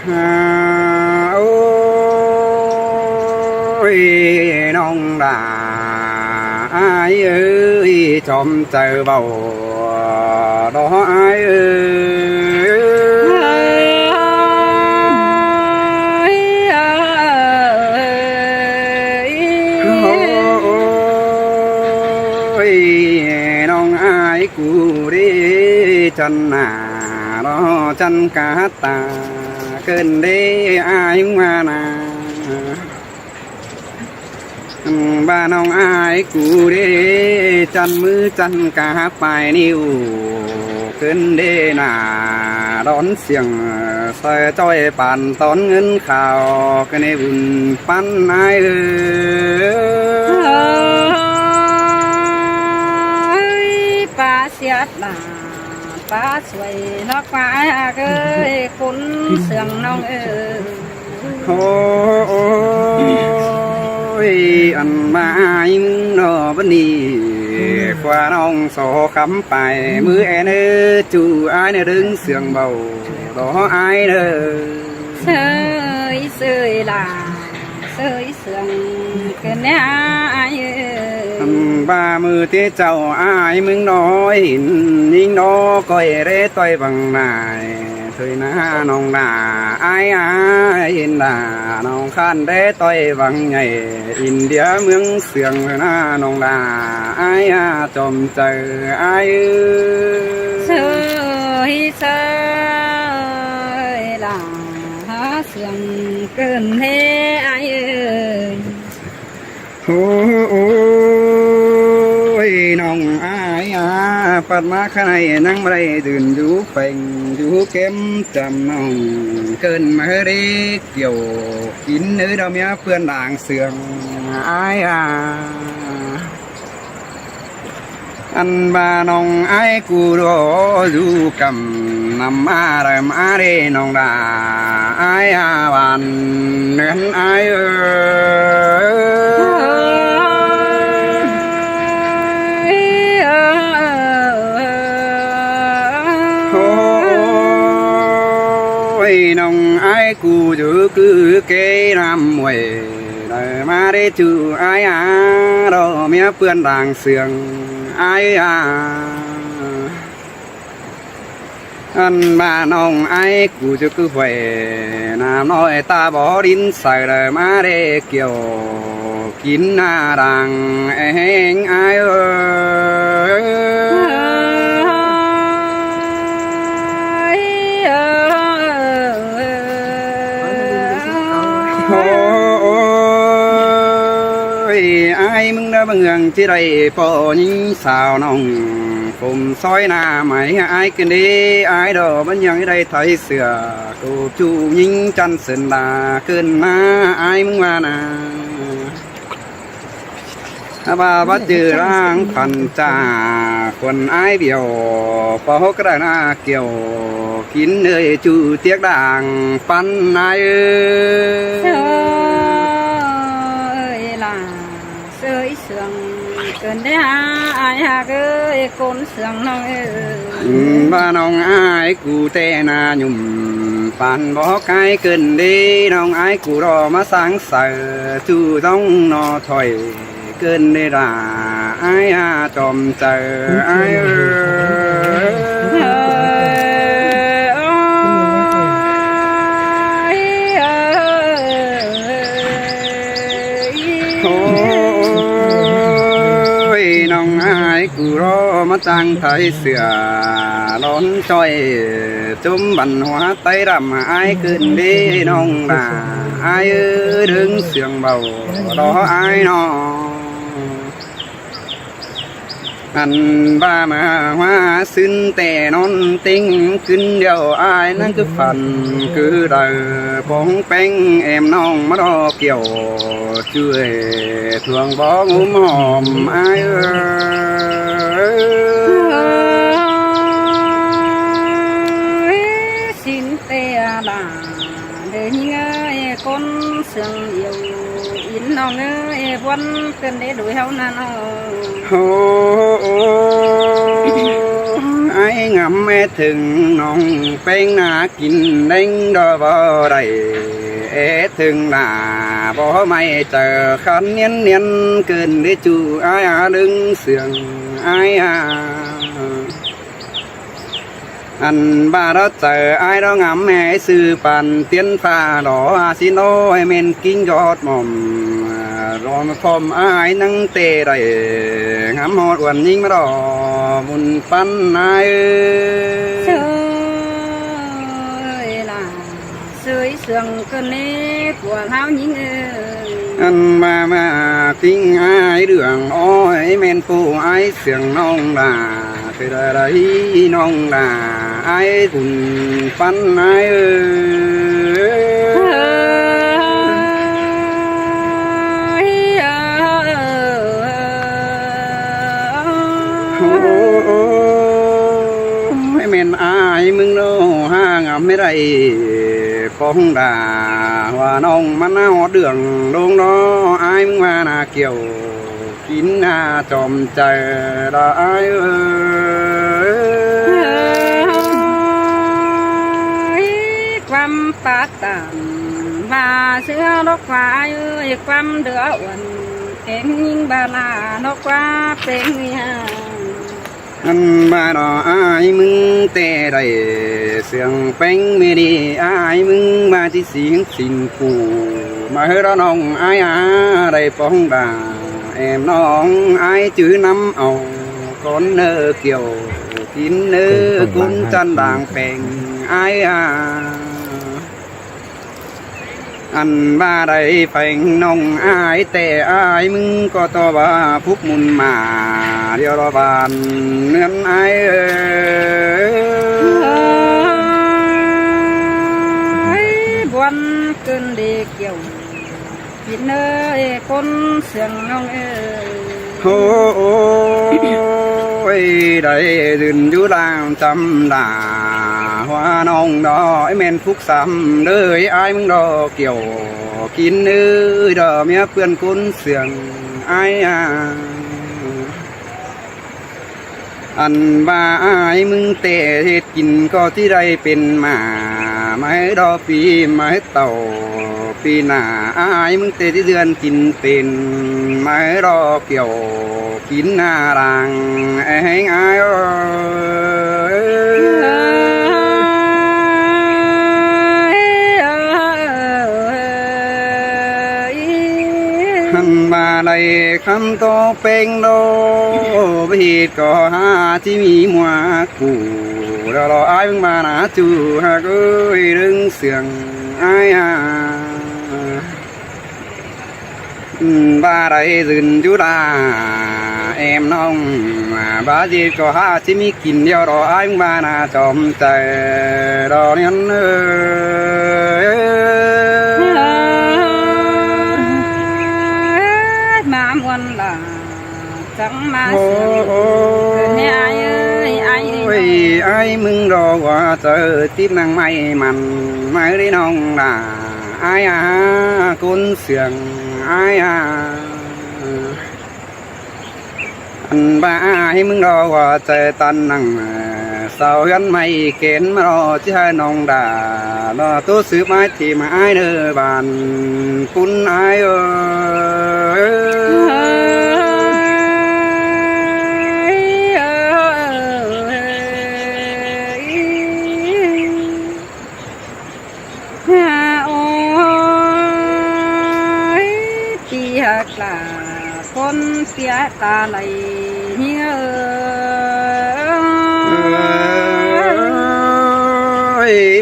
โอ้ยน้องด่าอายเอ้ยจอมเจอเบาดอกอายเอ้ยโอ้ยน้องอายกูดิจันหนาดอจันกาตาเกินได้อายมานาบ้านน้องอายกูเด้จันมือจันกาปลายนิ้วเกินเด้หนาดอนเสียงใส่จ้อยป่านตอนเงินข่าวกันในบุญปั้นนายป้าเสียดหนาป้าสวยนอกฟ้าเอ้ยคุณเสียงน้องเอ้ยโอ้ยอันมาอิงนอบันนี้กว่าน้องโซคำไปมือแอนจูอายเนี่ยดึงเสียงเบาดออายเด้อเสยเสยล่ะเสยเสียงเกินเนี่ยอายบ้ามือที่เจ้าอายมึงน้อยยิ่งน้อก้อยเร่ต้อยบังนายเธอหน้าน้องด่าอายอินด่าน้องขันได้ต้อยบังใหญ่อินเดียเมืองเสียงหน้าน้องด่าอายจอมเจออายเสยเสยล่ะเสียงเกินเท่อายโอ้ยน้องอายปัดมาข้างในนั่งไม่ได้ตื่นอยู่เป่งอยู่เข็มจำน้องเกินมาได้เกี่ยวกินเนื้อดาวเมียเพื่อนด่างเสืองอายอันบาน้องอายกูรออยู่กำนำมาได้มาได้น้องด่าอายวันเนื้ออายน้องไอ้กูจะคือเกนำมวยได้มาได้จูไอ้เราเมียเพื่อนด่างเสียงไอ้อันบ้านน้องไอ้กูจะคือไฟน้ำน้อยตาบ่อดินใส่ได้มาได้เกี่ยวกินหน้าด่างเองไอ้ไอ้มึงได้บังเอิญที่ได้พอยิ่งสาวน้องผมซอยหน้าไหมไอ้กันดีไอ้ดอกมันยังได้ไทยเสือกูจูยิ่งจันเสินดาขึ้นมาไอ้มึงมานาบ้าบัดจือร่างพันจ่าคนไอ้เบี้ยวพอกระนาเกี่ยวกินเนยจูเตียกด่างปันไอ้เสยเสียงเกินได้อายเอ้ยคนเสียงน้องเอ้ยบ้านน้องอายกูแต่นาหยุ่มปันบอกไกลเกินดีน้องอายกูรอมาสังเสริจูต้องนอถอยเกินได้ด่าอายจอมเจออายน้องอายกูรอมาจังไทยเสือร้อนจ้อยจุ่มบันหัวไตรำอายขึ้นดีน้องด่าอายดึงเสียงเบารออายน้องอันบ้ามาว่าซึ้นแต่นอนติ้งขึ้นเดียวอายนั่นคือฝันคือเดิปองแป้งแอมน้องมารอเกี่ยวช่วยทวงบ้องอุ้มหอมอายxin tê là để nghe con sương yêu in nó nghe vẫn cần để đuổi hao nan ไอ้งำแม่ถึงน้องแป้งนากินเด้งดอบ่ได้ถึงหน้าบ่ไม่เจอคันเนียนเกินได้จูไอ้ดึงเสียงไอ้อันบ้าเราเจอไอ้เรางำแม่ซื้อปันเตียนฟ้าหล่อสิโนให้เมนกิ้งยอดหม่อมรอมาพอมไอ้นั่งเตะได้งำหอดวันยิ่งมาดอบุญปันไอ้เสยล่ะเสยเสียงเกินนี้ปวดเท้ายิงอันมาติ้งไอ้เรื่องอ้อยเมนปูไอ้เสียงน้องด่าเคยได้น้องด่าไอ้บุญปันไอ้ไม่เมนอายมึงโน่ห้างไม่ได้ป้องด่าว่าน้องมันน่าหอเดืองลงน้ออายมึงมาหน้าเกี่ยวกินหน้าจอมใจได้ความปาตามว่าเสือลกควายความเดือดวันเก่งยิงบาลานกว่าเป็นยาอันบ้าดออายมึงเตะได้เสียงแป้งไม่ดีอายมึงมาที่เสียงสินปูมาให้เราน้องอายได้ป้องด่าแอมน้องอายจื้อน้ำเอาก้อนเนื้อเกี่ยวกินเนื้อกุนจันด่างแปงอายอันบ้าได้แปงน้องอายแต่อายมึงก็ต่อว่าพุกมุนมาเดียวรอบานเนื้อนอายบวนเกินเด็กเกี่ยวกินเนื้อคนเสียงน้องโอ้ยได้ดื่นอยู่ลางจำด่าว่าน้องดอยเมนพุกซ้ำเลยอายมึงดอเกี่ยวกินเนื้อดอเมียเพื่อนคนเสียงอายอันบ้าอายมึงเตะเฮ็ดกินก็ที่ได้เป็นมาไม่ดอปีไม่เต่าปีหน้าอายมึงเตะที่เดือนกินเป็นไม่รอเกี่ยวกินหน้ารังไอ้ไอ้ขันมาได้คำโตเป็นโดผิดก็หาที่มีมัวกูเรารอไอ้มึงมาหนาจูหากเอ้ยดึงเสียงไอ้บ้าได้ดื่นจุดาเอ็มน้องบ้าจีก็หาที่มีกินเดียวรอไอ้มึงมาหนาจอมใจรอเนียนมาม่วนล่ะจังมาเสียงเนี่ยไอ้มึงรอว่าเจอทิพนางไม่มันไม่ได้น้องด่าไอ้คนเสียงไอ้อันบ้าให้มึงรอว่าเจอตันนังสาวยันไม่เกณฑ์มารอที่ให้น้องด่ารอตัวซื้อไม้ที่มาไอ้เด้อบานคุณไอ้กลาคนเสียตาไหลเหี้ย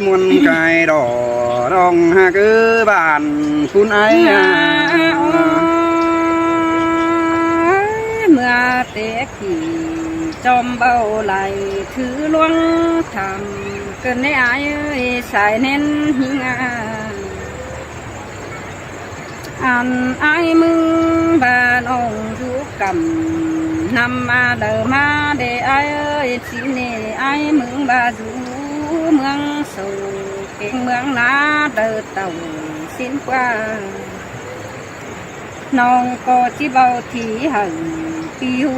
มวนไก่ดอดองหาคือบานคุณไอ้เมื่อเตะขี่จอมเบาไหลถือล้วงทำเกินในไอ้สายเน้นหิงอันไอ้มึงบ้านองจูกำนำมาเดิมาเดไอ้สิเนไอ้มึงบ้าจูเมืองสูเก่งเมืองนาเดินเต่าสิ้นกว่า น้องก็จิเบาทีหังปีหู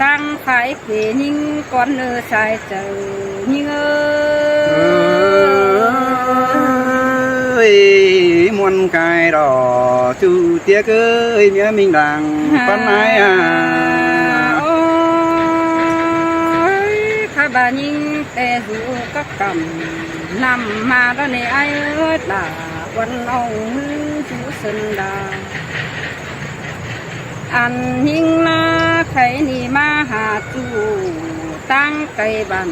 ตั้งไฟเกยิ่งก้อนเนื้อสายเจอยิ่งมวนกายđỏ chú tia cưới nhớ mình đằng pan ai à ข้าบายิ่งแต่หูก็กำนำมาแล้วในไอ้ตาวันองมือจูสันดาอันยิ่งนาใครนี่มาหาจูตั้งไก่บัน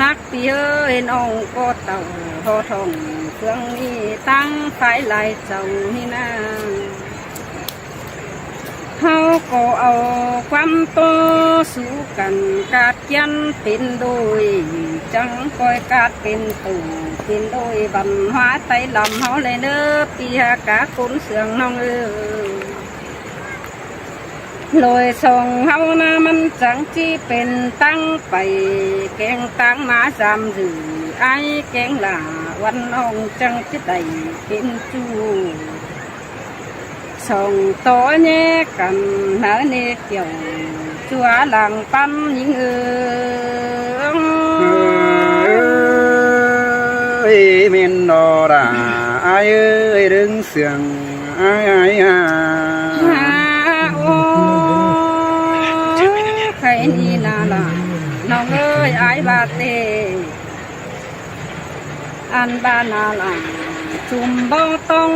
นักเตี้ยเอ็นองก็เต่าทอทองเครื่องนี้ตั้งไฟลายเจ้านี่นาเขาก็เอาความโตสู้กันกาดยันเป็นโดยจังคอยกาดเป็นตู่เป็นโดยบำหัวไตลำเขาเลยเด้อปีหากาคนเสืองน้องลอยส่งเฮานะมันจังจีเป็นตั้งไปแกงตั้งมาจำหรือไอ้แกงหล่าวันน้องจังจะได้เป็นจูส่งโตแยกกันหาเนเกี่ยวชัวหลังปั๊มยิงmen đò đà ai ơi đứng sườn ai à ใครนี่นาล่ะน้องเอ้ยไอ้บาเตอันบานาล่ะจุ่มบ่ต้อง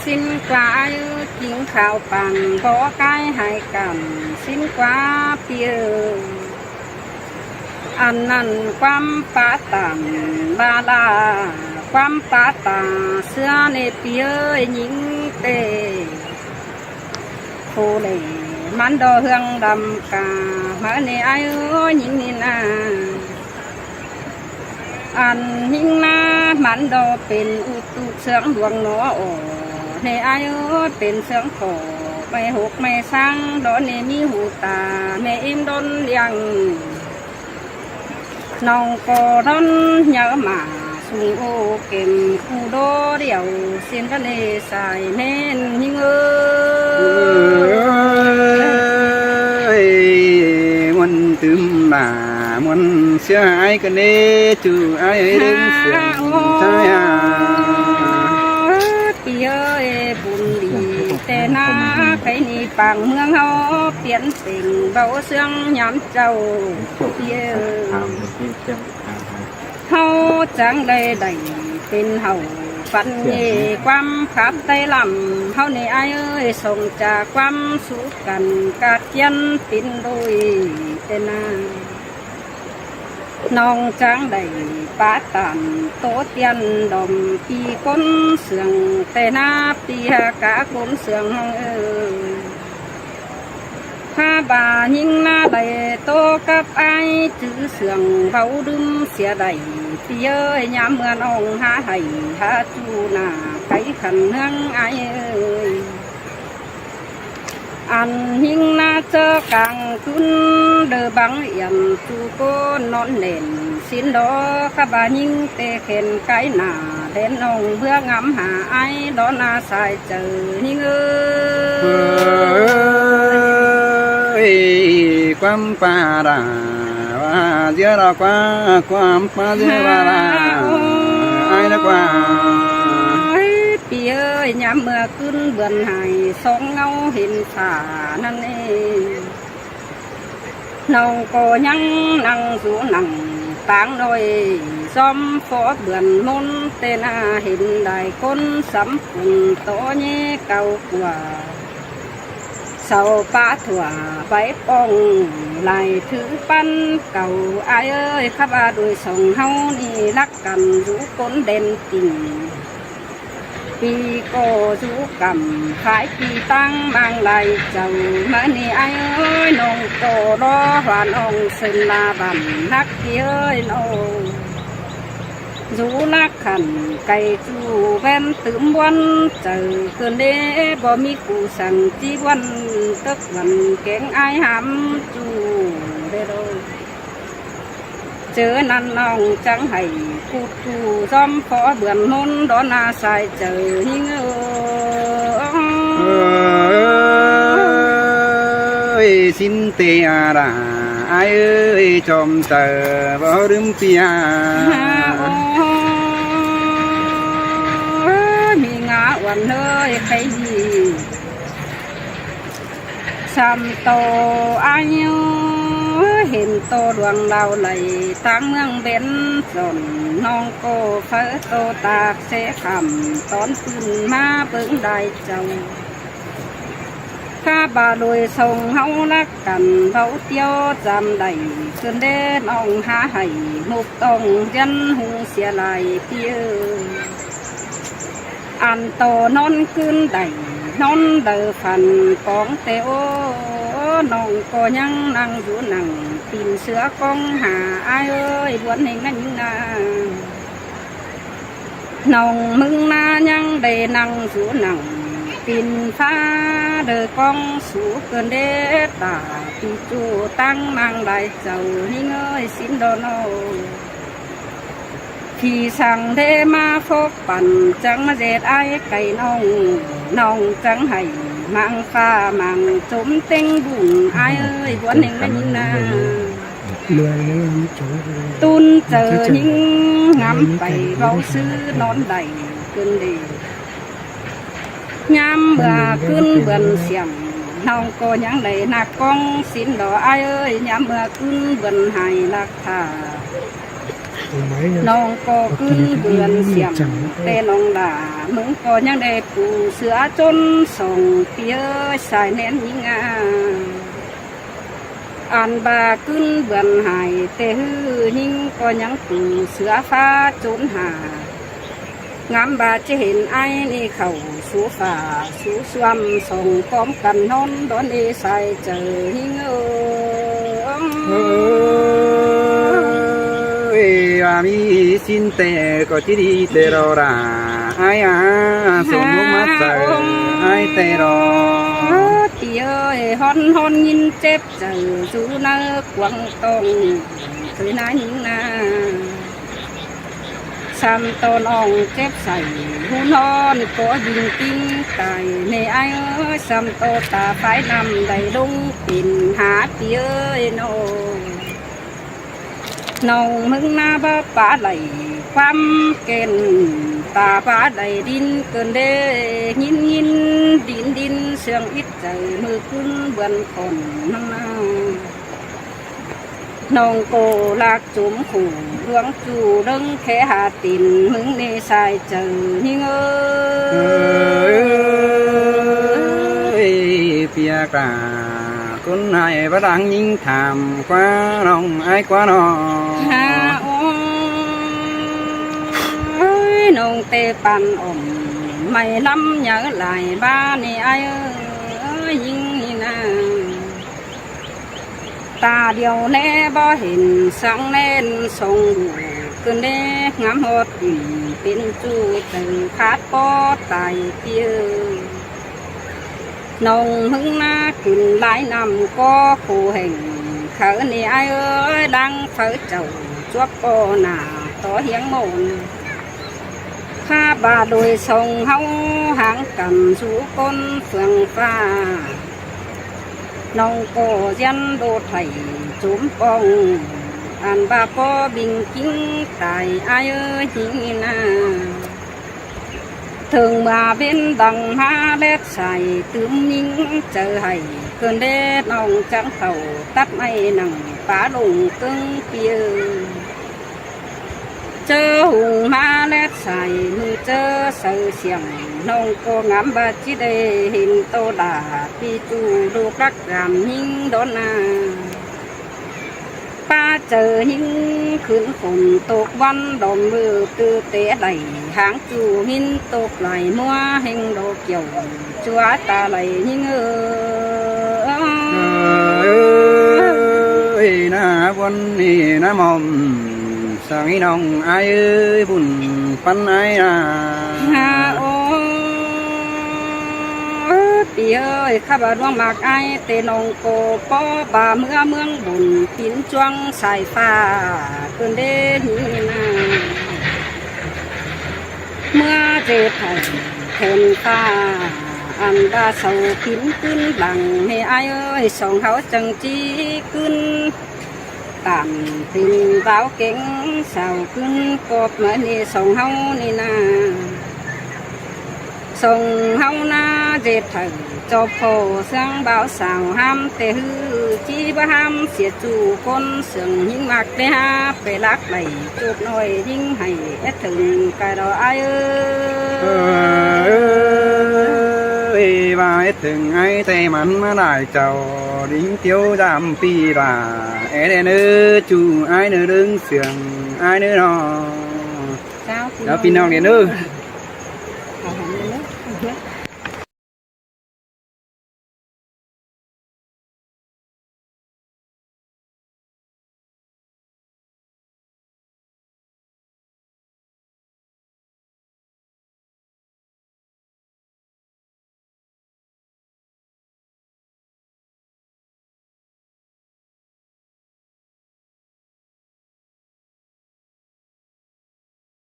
สินกว่ากินข้าวปังบ่ใกล้ให้กันสินกว่าเปียอันนั้นความปาตังบาลาความปาตาเสื้อในเปียหญิงเตโคเลมันดอเฮืองดำกามาในไอ้หญิงนี่นาอันหิงนามันดอเป็นอุตุเสืองดวงหนอในไอ้เป็นเสืองขอไม่หกไม่สร้างดอนในมีหูตาแม่อิ่มดนเลี้ยงน้องก็ร้อนเยอะมาสูงโอเก็มคูโดเดียวเส้นทะเลสายแม่นหิงmuốn tươm bà muốn xưa ai cần đê chú ai đứng sườn trái à ปีเอ้ยบุญดีแต่นาใครนี่ปังเมืองเฮาเปลี่ยนเป็นเบาเสื่องย้ำเจ้าปีเอ้ยเฮาจังได้ได้เป็นเฮาฝันเย่ความขับไต้ลำเฮาในไอ้เอ้ยส่งจากความสุขกันกาดยันปินโดยแต่นาน้องจังได้ปาตันโตเตียนดอมปีก้นเสืองแต่นาปีหากาก้นเสืองห้องข้าบายิงหน้าได้โตกับไอ้จื้อเสืองเบาดึมเสียได้ปีเอ้ยยามเมื่อน้องหาให้หาจูหน้าไก่ขันเนืองไอ้เอ้ยอันหิงนาเจอกลางคืนเดือบังเอี่ยมจูโกนอนเล่นสินดอข้าบาหิงเตะเข็นไก่หน้าเล่นน้องเบื่องำหาไอ้ดอนนาสายเจอหิงความป่าดาว่าเจ้าเราความป่าเจ้าเราไอ้นักว่าปีเอ้ยยามเมื่อขึ้นเบือนหายสองเงาเห็นขานั่นเองน้องก็ยังนั่งสูนั่งต่างโดยซ้อมฟอเบือนมนเตนาเห็นได้คนสำคุนโตเย่เก่ากว่าเสาป้าถั่วไปป้องไหลถือปั้นเก่าไอ้เอ้ยข้าบาโดยส่งเฮานี่รักกันรู้คนเด่นจริงปีก็จูกำขายปีตั้งบางไหลเจ้ามานี่ไอ้เอ้ยน้องโตรอหวานองเส้นลาบันนักเอ้ยน้องจูนักขันไก่จูแว่นตื่มวันเจอเกินเด้บ่มีกูสั่งจีวันตึกวันแกงไอ้หำจูเด้อเจอนั่นน้องจังให้พูดกูซ้อมขอเบื่อนมนดอนนาสายเจอหิง ơi xin tê ra ai ơi chom tờ bao đêm piaมีงาวันเลยใครดีซ้ำโตอายุเห็นโตดวงดาวไหลตั้งเมืองเบนสนน้องโกเฟอโตตากเสคำตอนขึ้นมาเบิ่งได้เจ้าข้าบาโดยทรงเฮารักกันเบาเตี้ยวจำได้จนเด่น้องหาให้มุกต้องยันหงเสียลายเตี้ยอันโตนอนขึ้นได้นอนเดือฟันปองเตโอน้องก็ยังนั่งอยู่นั่งตีนเสือกองหาอายเอ้ยบวนเองนั่นยังนาน้องมึงนายังได้นั่งอยู่นั่งปีนฟ้าเดือกองสูเกินเด็ดตาปีจูตั้งมังได้เจ้าหิ้งเอ้ยสินโดนโอพี่สั่งเดมาพบปั่นจังมาเจ็ดไอ้ไก่น้องจังให้มังฟ้ามังจมเต็งบุ่งไอ้เอ้ยบวนเองนั่นยิงนาตุนเจอยิงงำไปเราซื้อนอนใดเกินดีย้ำเบื่อขึ้นเบื่อเสียงน้องก็ยังได้นักกองสินดอไอ้เอ้ยย้ำเบื่อขึ้นเบื่อให้รักท่าน้องก็ขึ้นเบือนเสียงแต่น้องด่ามึงก็ยังได้ปูเสือจนส่งเปียสายแน่นยิงอันบาขึ้นเบือนหายแต่ฮือยิงก็ยังปูเสือฟ้าจนหางามบาจะเห็นไอ้นี่เขาสูฝ่าสูสวมส่งพร้อมกันนอนดอนเอใส่เจอยิงmi xin tè có chỉ đi tè rồi ra ai xuống lúc mắt giờ ai tè rồi thì ơi hon hon nhìn chép giờ chú nơ quăng tông thứ nãy những na sam tôn ong chép sảy hun hon có đình kinh tài nè ai ơi sam tô ta phải nằm đầy đúng tìm há thì ơi nôน้องมึงนาบ้าป่าไหลความเก่นตาป่าไหลดินเกินเดยินดินเสียงอิดใจมือขึ้นเบือนคนน้ำนาน้องโกลากจุ่มขู่ดวงจูเรื่องแค่หาตินมึงในสายเจอยิ่งเปียกาคุณนายพระดังยิ่งถามกว่าน้องไอ้กว่าน้องน้องเตปันอมไม่ล้ำnhớ lại ba này ai ơiยิ่งนี่นะตาเดียวแน่บ่เห็นสังแน่นทรงขึ้นเด้งามหดเป็นจูตึงขาดป้อตายเตี้ยน้องมึงนาขึ้นหลายนำก็คู่แห่งเขานี่ไอ้เอ้ยดังเฝ้าเจ้าจวบป้อหน้าต่อเฮียงโมนข้าบาโดยทรงเฮาหางกันสู่คนเฟืองฟ้าน้องก็ยันโดดไถจุ่มปองอันบาปอบิงกิ้งตายไอ้เอ้ยจิงนาถึงมาเป็นดังหาเล็ดใส่ตื้มยิงเจอให้เกินเด็ดน้องจังเขาตัดไม่หนังป่าลงกึ่งเปียเจอหุงมาเล็ดใส่มือเจอเสือเสียงน้องก็งามบาจิได้เห็นโตดาปีจูดูรักรำยิงโดนนาป้าเจอหิ้งขึ้นฝนตกวันดอมมือตือเตะไหลหางจูหินตกไหลมัวเฮงโดเกี่ยวจัวตาไหลหิ้งนะวันนี้นะมอมสังน้องไอ้บุญปันไอ้ฮาโอปีเอ้ยข้าบาดวงมากไอเตนองโกปอบาเมื่อเมืองบุญปินจวงสายฟ้าเกินเดนีนาเมื่อเจไทยเทนฟ้า anh ba sầu kín kín bằng hay ai ơi sòng háo chẳng chi kín tạm tình vào kính sầu kín cọp mà ni sòng háo ni na sòng háo na dệt thằng cho phò sang báo sào ham tê hư chi ba ham xiết chủ con sừng những mặc đê ha phải lắc đầy chốt nồi đinh hay ép thừng cái đó ai ơi và ép thừng ai tay mắn mà lại chào đính tiêu giảm pi là ế nữ chủ ai nữ đứng sườn ai nữ nó sao đó pin nào liền nữ